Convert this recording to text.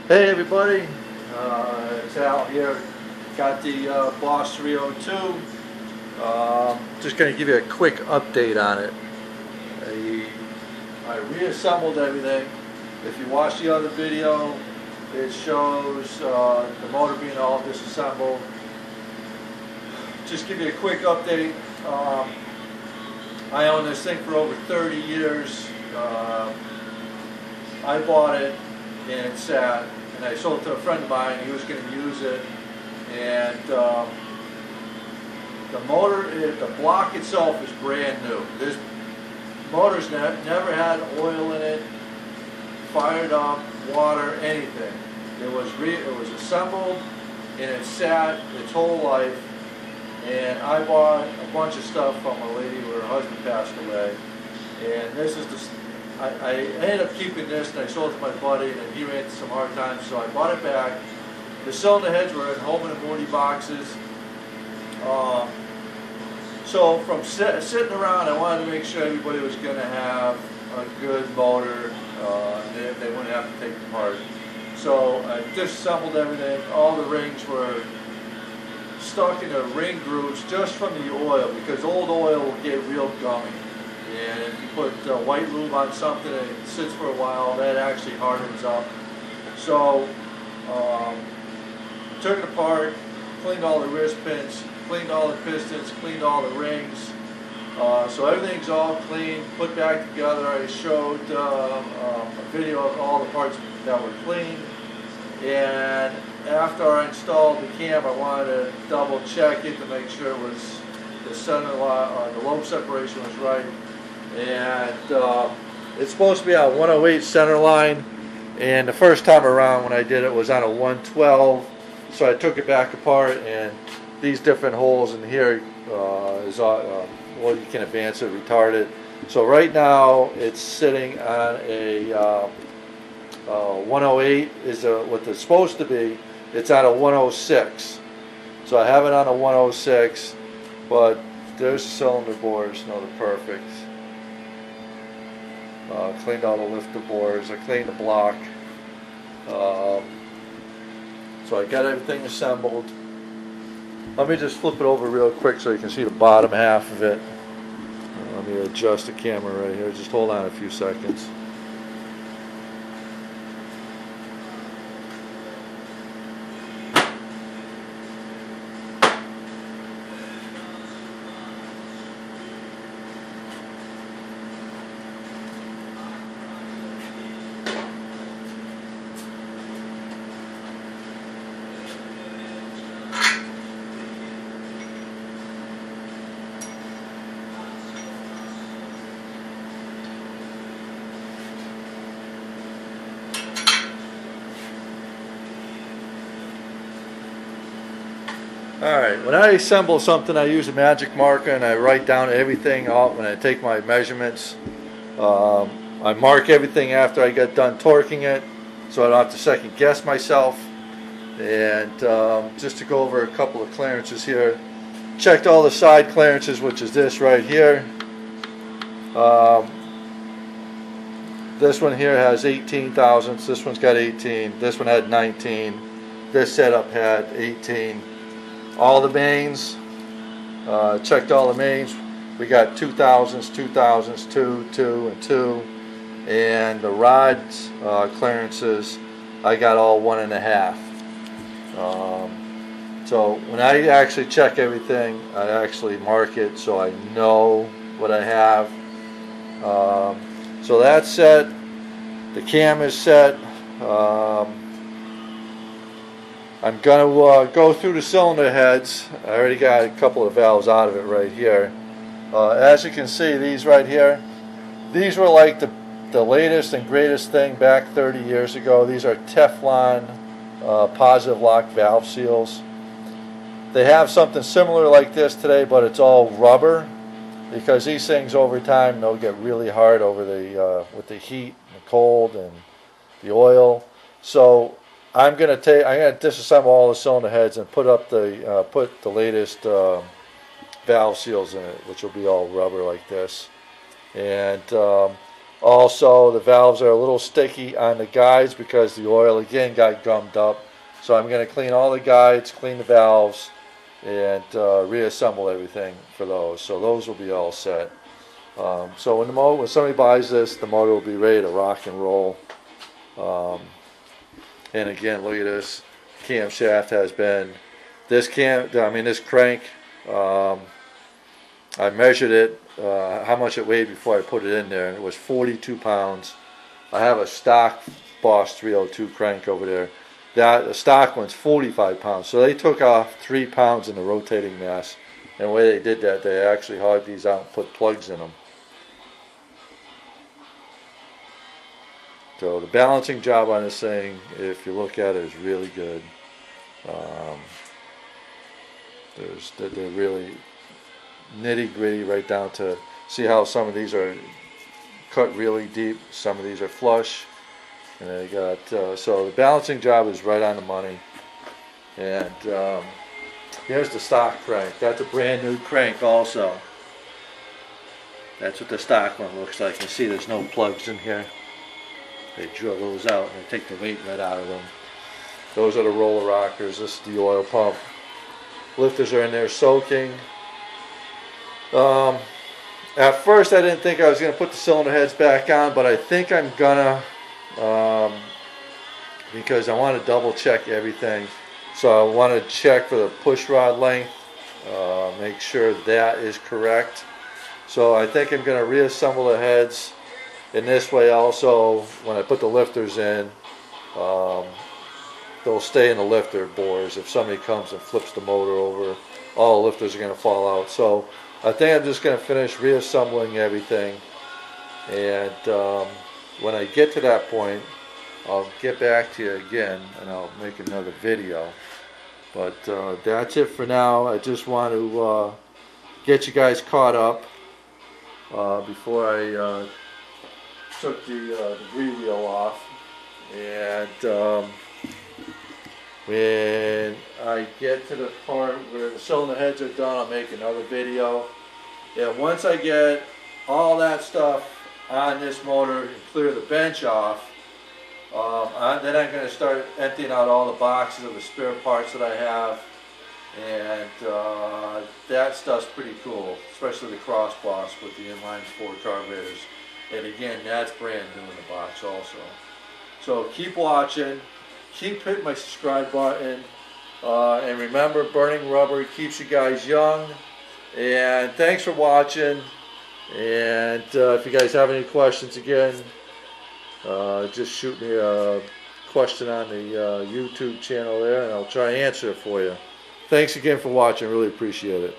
Hey everybody, it's Al here. Got the Boss 302. Just going to give you a quick update on it. I reassembled everything. If you watch the other video, it shows the motor being all disassembled. Just give you a quick update. I own this thing for over 30 years. I bought it and it sat, and I sold it to a friend of mine. He was going to use it, and the motor, the block itself is brand new. This motor's never had oil in it, fired up, water, anything. It was assembled and it sat its whole life. And I bought a bunch of stuff from a lady where her husband passed away, and this is the. I ended up keeping this, and I sold it to my buddy, and he ran into some hard times, so I bought it back. The cylinder heads were in Holman and Mooney boxes. So from sitting around, I wanted to make sure everybody was going to have a good motor, and they wouldn't have to take it apart. So I disassembled everything. All the rings were stuck in the ring grooves just from the oil, because old oil will get real gummy. And if you put white lube on something and it sits for a while, that actually hardens up. So took it apart, cleaned all the wrist pins, cleaned all the pistons, cleaned all the rings. So everything's all clean, put back together. I showed a video of all the parts that were clean. And after I installed the cam, I wanted to double check it to make sure it was the center line, the lobe separation was right. And it's supposed to be on 108 center line, and the first time around when I did it was on a 112, so I took it back apart, and these different holes in here well, you can advance it, retard it. So right now it's sitting on a 108 is what it's supposed to be. It's on a 106, so I have it on a 106, but there's the cylinder bores. No, they're perfect. Cleaned all the lifter bores. I cleaned the block. So I got everything assembled. Let me just flip it over real quick so you can see the bottom half of it. Let me adjust the camera right here. Just hold on a few seconds. Alright, when I assemble something, I use a magic marker and I write down everything out when I take my measurements. I mark everything after I get done torquing it, so I don't have to second guess myself. And just to go over a couple of clearances here, checked all the side clearances, which is this right here. This one here has 18 thousandths, this one's got 18, this one had 19, this setup had 18. All the mains, checked all the mains. We got 2,000s, 2,000s, 2, 2, and 2. And the rods clearances, I got all 1.5. So when I actually check everything, I actually mark it so I know what I have. So that's set. The cam is set. I'm going to go through the cylinder heads. I already got a couple of valves out of it right here. As you can see, these right here, these were like the latest and greatest thing back 30 years ago. These are Teflon positive lock valve seals. They have something similar like this today, but it's all rubber, because these things over time they'll get really hard over with the heat and the cold and the oil. So I'm gonna disassemble all the cylinder heads and put the latest valve seals in it, which will be all rubber like this. And Also, the valves are a little sticky on the guides because the oil again got gummed up. So I'm going to clean all the guides, clean the valves, and reassemble everything for those. So those will be all set. So when somebody buys this, the motor will be ready to rock and roll. And again, look at this camshaft has been this crank. I measured it, how much it weighed before I put it in there. It was 42 pounds. I have a stock Boss 302 crank over there. The stock one's 45 pounds. So they took off 3 pounds in the rotating mass. And the way they did that, they actually hogged these out and put plugs in them. So the balancing job on this thing, if you look at it, is really good. They're really nitty gritty right down to, see how some of these are cut really deep, some of these are flush, and they got so the balancing job is right on the money. And here's the stock crank. That's a brand new crank also. That's what the stock one looks like. You see there's no plugs in here. They drill those out and they take the weight right out of them. Those are the roller rockers. This is the oil pump. Lifters are in there soaking. At first I didn't think I was going to put the cylinder heads back on, but I think I'm gonna, because I want to double check everything. So I want to check for the push rod length, make sure that is correct. So I think I'm going to reassemble the heads. In this way also, when I put the lifters in, they'll stay in the lifter bores. If somebody comes and flips the motor over, all the lifters are going to fall out. So I think I'm just going to finish reassembling everything. And when I get to that point, I'll get back to you again and I'll make another video. But that's it for now. I just want to get you guys caught up before I took the debris wheel off. And when I get to the part where the cylinder heads are done, I'll make another video. And once I get all that stuff on this motor and clear the bench off, then I'm going to start emptying out all the boxes of the spare parts that I have. And that stuff's pretty cool, especially the crossbox with the inline 4 carburetors. And again, that's brand new in the box also. So keep watching, keep hitting my subscribe button, and remember, burning rubber keeps you guys young. And thanks for watching. And if you guys have any questions, again, just shoot me a question on the YouTube channel there, and I'll try to answer it for you. Thanks again for watching. Really appreciate it.